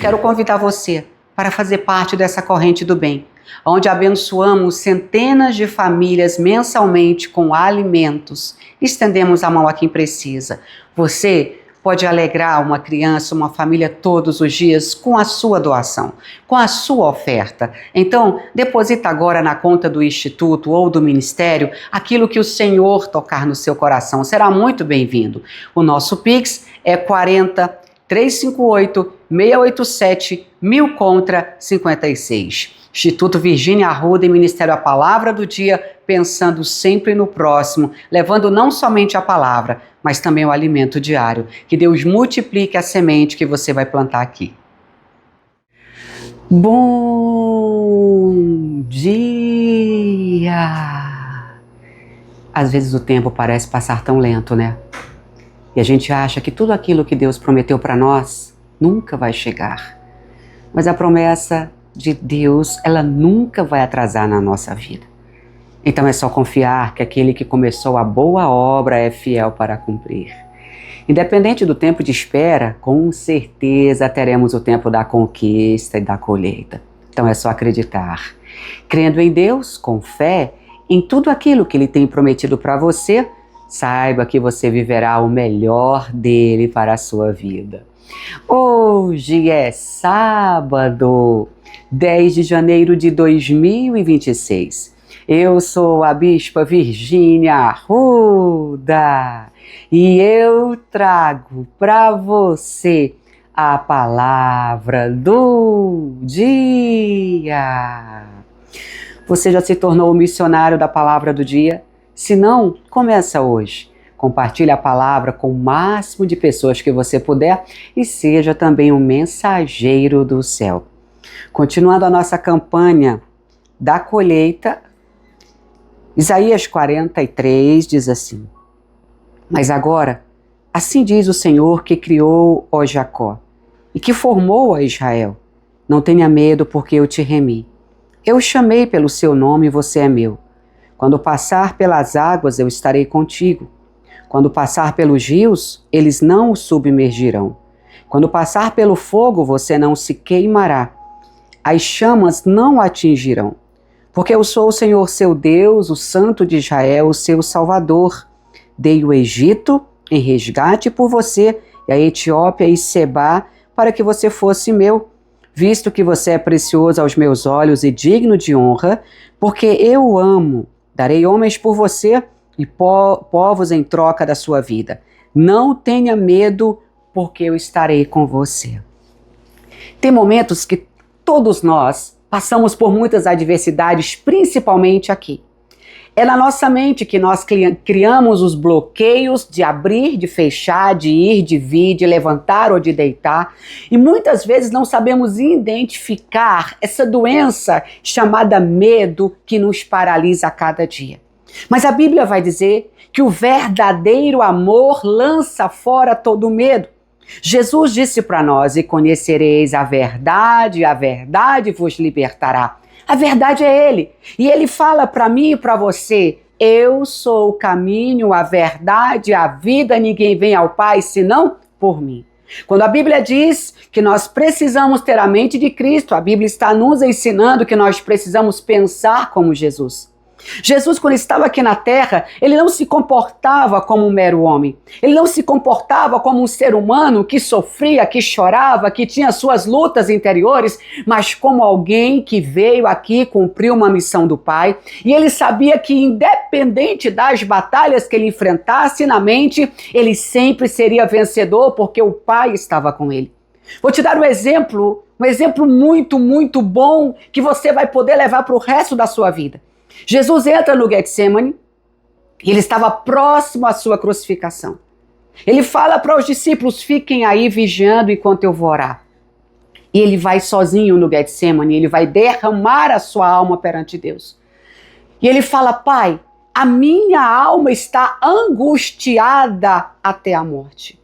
quero convidar você para fazer parte dessa corrente do bem, onde abençoamos centenas de famílias mensalmente com alimentos. Estendemos a mão a quem precisa. Você pode alegrar uma criança, uma família todos os dias com a sua doação, com a sua oferta. Então, deposita agora na conta do Instituto ou do Ministério aquilo que o Senhor tocar no seu coração. Será muito bem-vindo. O nosso Pix é 40 358 687 1000 contra 56. Instituto Virgínia Arruda e Ministério A Palavra do Dia, pensando sempre no próximo, levando não somente a palavra, mas também o alimento diário. Que Deus multiplique a semente que você vai plantar aqui. Bom dia! Às vezes o tempo parece passar tão lento, né? E a gente acha que tudo aquilo que Deus prometeu para nós nunca vai chegar. Mas a promessa de Deus, ela nunca vai atrasar na nossa vida. Então é só confiar que aquele que começou a boa obra é fiel para cumprir. Independente do tempo de espera, com certeza teremos o tempo da conquista e da colheita. Então é só acreditar. Crendo em Deus, com fé, em tudo aquilo que Ele tem prometido para você, saiba que você viverá o melhor dele para a sua vida. Hoje é sábado, 10 de janeiro de 2026. Eu sou a Bispa Virgínia Arruda e eu trago para você a palavra do dia. Você já se tornou o missionário da palavra do dia? Se não, começa hoje. Compartilhe a palavra com o máximo de pessoas que você puder e seja também um mensageiro do céu. Continuando a nossa campanha da colheita, Isaías 43 diz assim: Mas agora, assim diz o Senhor que criou, ó Jacó, e que formou, ó Israel. Não tenha medo, porque eu te remi. Eu o chamei pelo seu nome e você é meu. Quando passar pelas águas, eu estarei contigo. Quando passar pelos rios, eles não o submergirão. Quando passar pelo fogo, você não se queimará. As chamas não o atingirão. Porque eu sou o Senhor seu Deus, o Santo de Israel, o seu Salvador. Dei o Egito em resgate por você, e a Etiópia e Sebá, para que você fosse meu. Visto que você é precioso aos meus olhos e digno de honra, porque eu o amo. Darei homens por você e povos em troca da sua vida. Não tenha medo, porque eu estarei com você. Tem momentos que todos nós passamos por muitas adversidades, principalmente aqui. É na nossa mente que nós criamos os bloqueios de abrir, de fechar, de ir, de vir, de levantar ou de deitar. E muitas vezes não sabemos identificar essa doença chamada medo que nos paralisa a cada dia. Mas a Bíblia vai dizer que o verdadeiro amor lança fora todo medo. Jesus disse para nós: e conhecereis a verdade vos libertará. A verdade é Ele. E Ele fala para mim e para você: eu sou o caminho, a verdade, a vida, ninguém vem ao Pai senão por mim. Quando a Bíblia diz que nós precisamos ter a mente de Cristo, a Bíblia está nos ensinando que nós precisamos pensar como Jesus. Jesus, quando estava aqui na terra, ele não se comportava como um mero homem. Ele não se comportava como um ser humano que sofria, que chorava, que tinha suas lutas interiores, mas como alguém que veio aqui cumprir uma missão do Pai. E ele sabia que, independente das batalhas que ele enfrentasse na mente, ele sempre seria vencedor, porque o Pai estava com ele. Vou te dar um exemplo muito, muito bom que você vai poder levar para o resto da sua vida. Jesus entra no Getsemane e ele estava próximo à sua crucificação. Ele fala para os discípulos: fiquem aí vigiando enquanto eu vou orar. E ele vai sozinho no Getsemane, ele vai derramar a sua alma perante Deus. E ele fala: Pai, a minha alma está angustiada até a morte.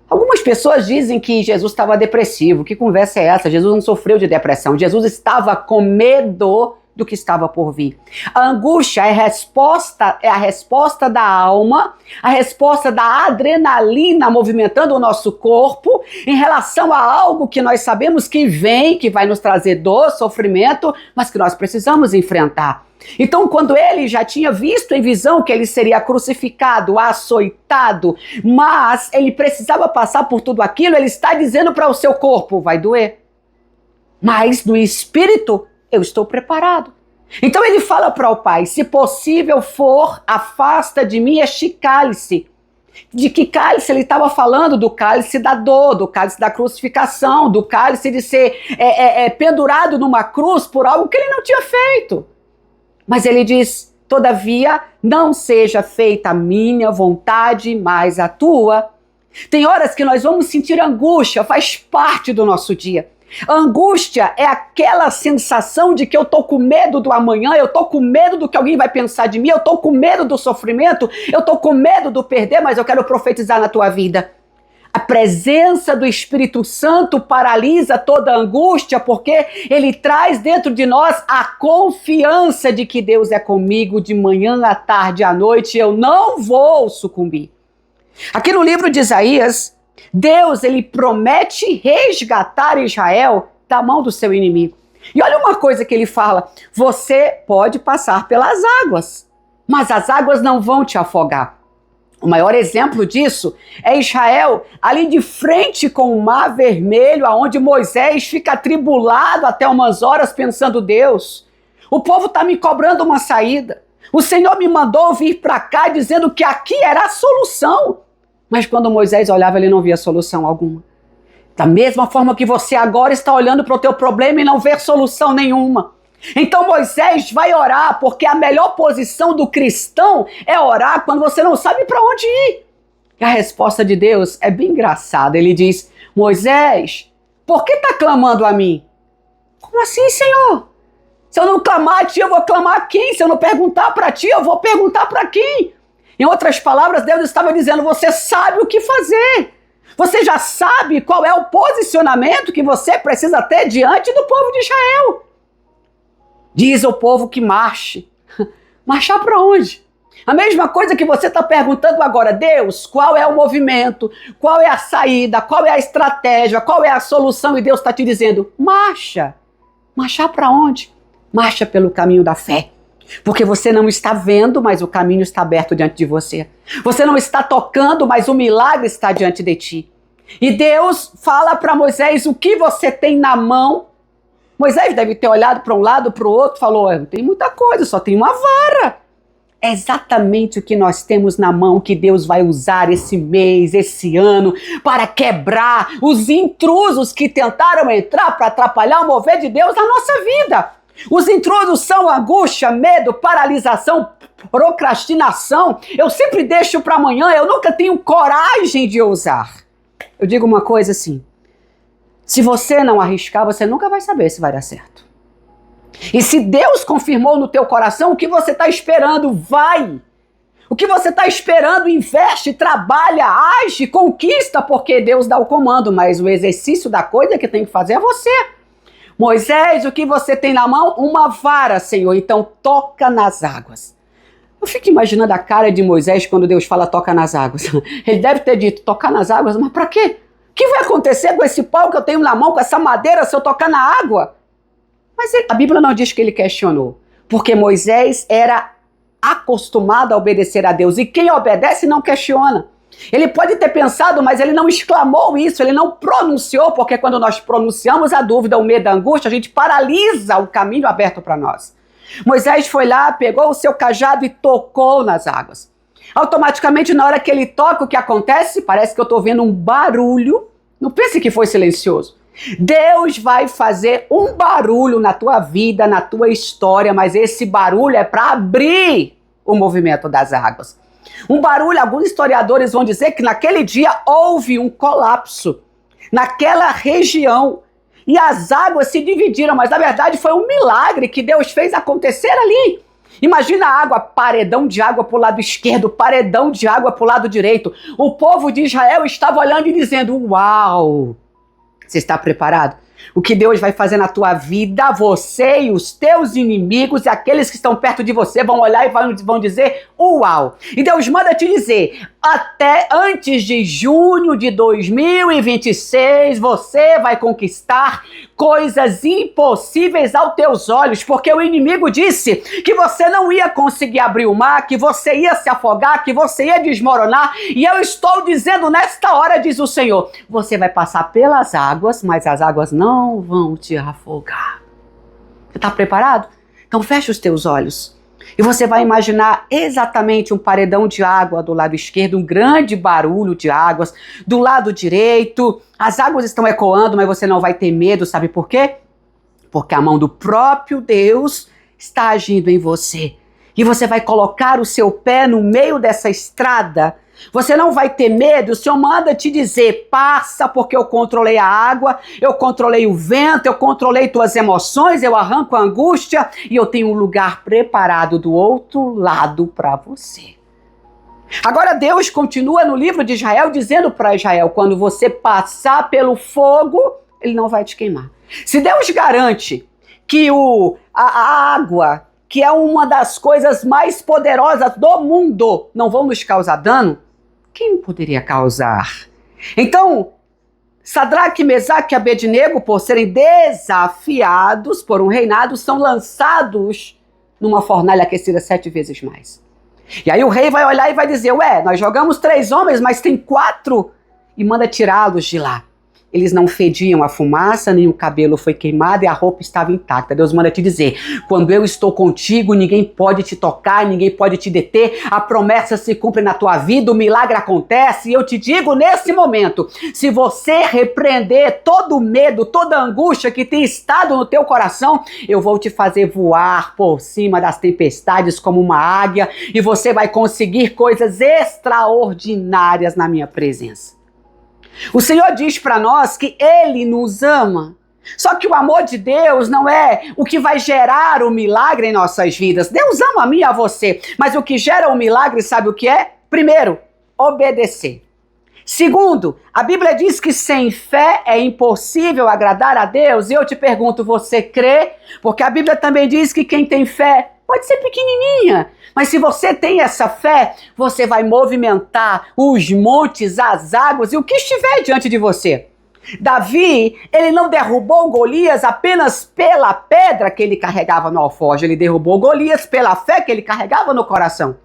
Algumas pessoas dizem que Jesus estava depressivo. Que conversa é essa? Jesus não sofreu de depressão. Jesus estava com medo do que estava por vir. A angústia é a resposta da alma, a resposta da adrenalina movimentando o nosso corpo em relação a algo que nós sabemos que vem, que vai nos trazer dor, sofrimento, mas que nós precisamos enfrentar. Então, quando ele já tinha visto em visão que ele seria crucificado, açoitado, mas ele precisava passar por tudo aquilo, ele está dizendo para o seu corpo, vai doer. Mas no espírito, eu estou preparado. Então ele fala para o Pai, se possível for, afasta de mim este cálice. De que cálice ele estava falando? Do cálice da dor, do cálice da crucificação, do cálice de ser pendurado numa cruz por algo que ele não tinha feito. Mas ele diz, todavia, não seja feita a minha vontade, mas a tua. Tem horas que nós vamos sentir angústia, faz parte do nosso dia. A angústia é aquela sensação de que eu tô com medo do amanhã, eu tô com medo do que alguém vai pensar de mim, eu tô com medo do sofrimento, eu tô com medo do perder, mas eu quero profetizar na tua vida. A presença do Espírito Santo paralisa toda a angústia, porque ele traz dentro de nós a confiança de que Deus é comigo de manhã, à tarde, à noite, eu não vou sucumbir. Aqui no livro de Isaías, Deus, ele promete resgatar Israel da mão do seu inimigo. E olha uma coisa que ele fala, você pode passar pelas águas, mas as águas não vão te afogar. O maior exemplo disso é Israel ali de frente com o Mar Vermelho, aonde Moisés fica atribulado até umas horas pensando, Deus, o povo está me cobrando uma saída. O Senhor me mandou vir para cá dizendo que aqui era a solução. Mas quando Moisés olhava, ele não via solução alguma. Da mesma forma que você agora está olhando para o teu problema e não vê solução nenhuma. Então Moisés vai orar, porque a melhor posição do cristão é orar quando você não sabe para onde ir. E a resposta de Deus é bem engraçada. Ele diz, Moisés, por que está clamando a mim? Como assim, Senhor? Se eu não clamar a ti, eu vou clamar a quem? Se eu não perguntar para ti, eu vou perguntar para quem? Em outras palavras, Deus estava dizendo, você sabe o que fazer. Você já sabe qual é o posicionamento que você precisa ter diante do povo de Israel. Diz ao povo que marche. Marchar para onde? A mesma coisa que você está perguntando agora, Deus, qual é o movimento? Qual é a saída? Qual é a estratégia? Qual é a solução? E Deus está te dizendo, marcha. Marchar para onde? Marcha pelo caminho da fé. Porque você não está vendo, mas o caminho está aberto diante de você. Você não está tocando, mas o milagre está diante de ti. E Deus fala para Moisés o que você tem na mão. Moisés deve ter olhado para um lado, para o outro, falou, não tem muita coisa, só tem uma vara. É exatamente o que nós temos na mão que Deus vai usar esse mês, esse ano, para quebrar os intrusos que tentaram entrar para atrapalhar o mover de Deus na nossa vida. Os intrusos são angústia, medo, paralisação, procrastinação. Eu sempre deixo para amanhã, eu nunca tenho coragem de ousar. Eu digo uma coisa assim, se você não arriscar, você nunca vai saber se vai dar certo. E se Deus confirmou no teu coração, o que você está esperando, vai. O que você está esperando, investe, trabalha, age, conquista, porque Deus dá o comando, mas o exercício da coisa que tem que fazer é você. Moisés, o que você tem na mão? Uma vara, Senhor, então toca nas águas. Eu fico imaginando a cara de Moisés quando Deus fala toca nas águas. Ele deve ter dito tocar nas águas, mas para quê? O que vai acontecer com esse pau que eu tenho na mão, com essa madeira, se eu tocar na água? Mas a Bíblia não diz que ele questionou, porque Moisés era acostumado a obedecer a Deus, e quem obedece não questiona. Ele pode ter pensado, mas ele não exclamou isso, ele não pronunciou, porque quando nós pronunciamos a dúvida, o medo, a angústia, a gente paralisa o caminho aberto para nós. Moisés foi lá, pegou o seu cajado e tocou nas águas. Automaticamente, na hora que ele toca, o que acontece? Parece que eu estou vendo um barulho. Não pense que foi silencioso. Deus vai fazer um barulho na tua vida, na tua história, mas esse barulho é para abrir o movimento das águas. Um barulho, alguns historiadores vão dizer que naquele dia houve um colapso naquela região e as águas se dividiram, mas na verdade foi um milagre que Deus fez acontecer ali. Imagina a água, paredão de água para o lado esquerdo, paredão de água para o lado direito. O povo de Israel estava olhando e dizendo, uau, você está preparado? O que Deus vai fazer na tua vida, você e os teus inimigos e aqueles que estão perto de você vão olhar e vão dizer, uau! E Deus manda te dizer, até antes de junho de 2026, você vai conquistar coisas impossíveis aos teus olhos, porque o inimigo disse que você não ia conseguir abrir o mar, que você ia se afogar, que você ia desmoronar, e eu estou dizendo nesta hora, diz o Senhor, você vai passar pelas águas, mas as águas não vão te afogar. Você está preparado? Então fecha os teus olhos. E você vai imaginar exatamente um paredão de água do lado esquerdo, um grande barulho de águas. Do lado direito, as águas estão ecoando, mas você não vai ter medo, sabe por quê? Porque a mão do próprio Deus está agindo em você. E você vai colocar o seu pé no meio dessa estrada. Você não vai ter medo, o Senhor manda te dizer, passa porque eu controlei a água, eu controlei o vento, eu controlei tuas emoções, eu arranco a angústia e eu tenho um lugar preparado do outro lado para você. Agora Deus continua no livro de Israel dizendo para Israel, quando você passar pelo fogo, ele não vai te queimar. Se Deus garante que a água, que é uma das coisas mais poderosas do mundo, não vão nos causar dano, quem poderia causar? Então, Sadraque, Mesaque e Abednego, por serem desafiados por um reinado, são lançados numa fornalha aquecida 7 vezes mais. E aí o rei vai olhar e vai dizer, ué, nós jogamos 3 homens, mas tem 4, e manda tirá-los de lá. Eles não fediam a fumaça, nem o cabelo foi queimado e a roupa estava intacta. Deus manda te dizer, quando eu estou contigo, ninguém pode te tocar, ninguém pode te deter, a promessa se cumpre na tua vida, o milagre acontece, e eu te digo nesse momento, se você repreender todo o medo, toda a angústia que tem estado no teu coração, eu vou te fazer voar por cima das tempestades como uma águia, e você vai conseguir coisas extraordinárias na minha presença. O Senhor diz para nós que Ele nos ama. Só que o amor de Deus não é o que vai gerar o milagre em nossas vidas. Deus ama a mim e a você. Mas o que gera o milagre, sabe o que é? Primeiro, obedecer. Segundo, a Bíblia diz que sem fé é impossível agradar a Deus. E eu te pergunto, você crê? Porque a Bíblia também diz que quem tem fé pode ser pequenininha, mas se você tem essa fé, você vai movimentar os montes, as águas e o que estiver diante de você. Davi, ele não derrubou Golias apenas pela pedra que ele carregava no alforje, ele derrubou Golias pela fé que ele carregava no coração.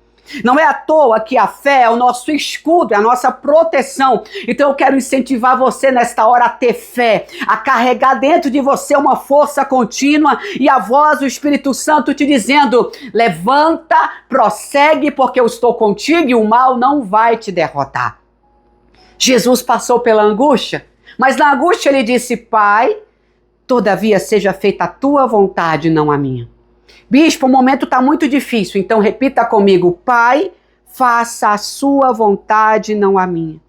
Não é à toa que a fé é o nosso escudo, é a nossa proteção. Então eu quero incentivar você nesta hora a ter fé, a carregar dentro de você uma força contínua e a voz do Espírito Santo te dizendo, levanta, prossegue porque eu estou contigo e o mal não vai te derrotar. Jesus passou pela angústia, mas na angústia ele disse, Pai, todavia seja feita a tua vontade, não a minha. Bispo, o momento está muito difícil, então repita comigo, Pai, faça a sua vontade, não a minha.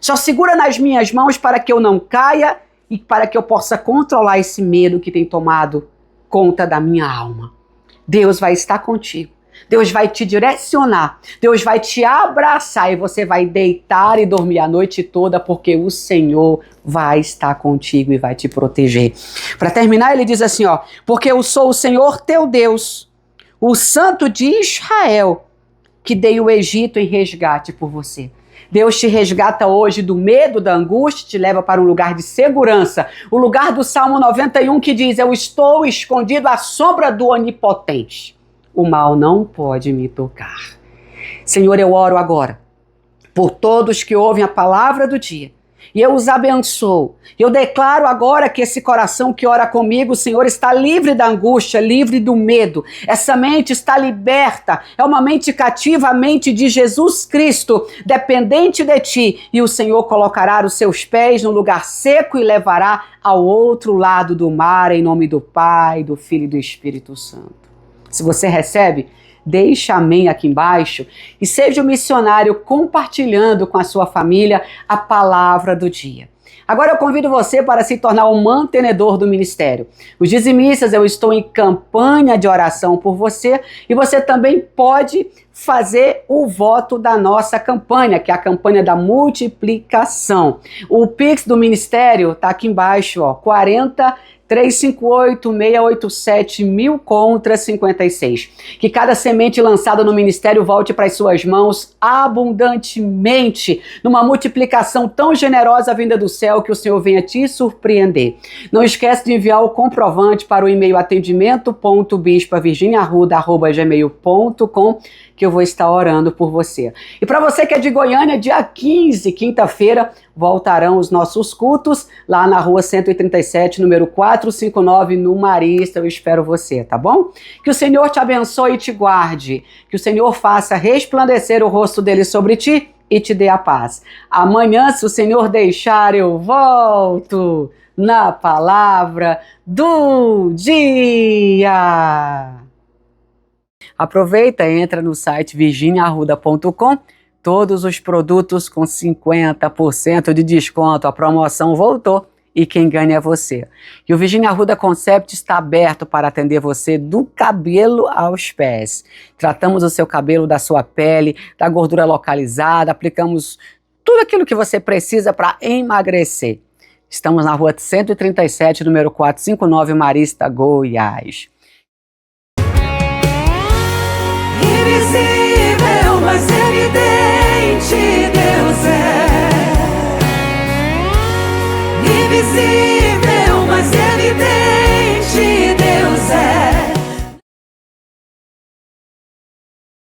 Só segura nas minhas mãos para que eu não caia e para que eu possa controlar esse medo que tem tomado conta da minha alma. Deus vai estar contigo, Deus vai te direcionar, Deus vai te abraçar e você vai deitar e dormir a noite toda porque o Senhor vai estar contigo e vai te proteger. Para terminar, ele diz assim, ó, porque eu sou o Senhor teu Deus, o Santo de Israel, que dei o Egito em resgate por você. Deus te resgata hoje do medo, da angústia, te leva para um lugar de segurança. O lugar do Salmo 91 que diz, eu estou escondido à sombra do Onipotente. O mal não pode me tocar. Senhor, eu oro agora por todos que ouvem a palavra do dia. E eu os abençoo. Eu declaro agora que esse coração que ora comigo, Senhor, está livre da angústia, livre do medo. Essa mente está liberta. É uma mente cativa, a mente de Jesus Cristo, dependente de ti. E o Senhor colocará os seus pés no lugar seco e levará ao outro lado do mar, em nome do Pai, do Filho e do Espírito Santo. Se você recebe, deixa amém aqui embaixo e seja um missionário compartilhando com a sua família a palavra do dia. Agora eu convido você para se tornar um mantenedor do ministério. Os dizimistas, eu estou em campanha de oração por você e você também pode fazer o voto da nossa campanha, que é a campanha da multiplicação. O Pix do ministério está aqui embaixo, ó, 40-358-687-1000 contra 56. Que cada semente lançada no ministério volte para as suas mãos abundantemente, numa multiplicação tão generosa vinda do céu, que o Senhor venha te surpreender. Não esquece de enviar o comprovante para o e-mail atendimento.bispavirginiarruda@gmail.com, que eu vou estar orando por você. E para você que é de Goiânia, dia 15, quinta-feira, voltarão os nossos cultos lá na rua 137, número 459, no Marista. Eu espero você, tá bom? Que o Senhor te abençoe e te guarde. Que o Senhor faça resplandecer o rosto dele sobre ti e te dê a paz. Amanhã, se o Senhor deixar, eu volto na palavra do dia. Aproveita, entra no site virginiarruda.com, todos os produtos com 50% de desconto, a promoção voltou e quem ganha é você. E o Virginia Arruda Concept está aberto para atender você do cabelo aos pés. Tratamos o seu cabelo, da sua pele, da gordura localizada, aplicamos tudo aquilo que você precisa para emagrecer. Estamos na rua 137, número 459, Marista, Goiás. Invisível, mas evidente, Deus é invisível.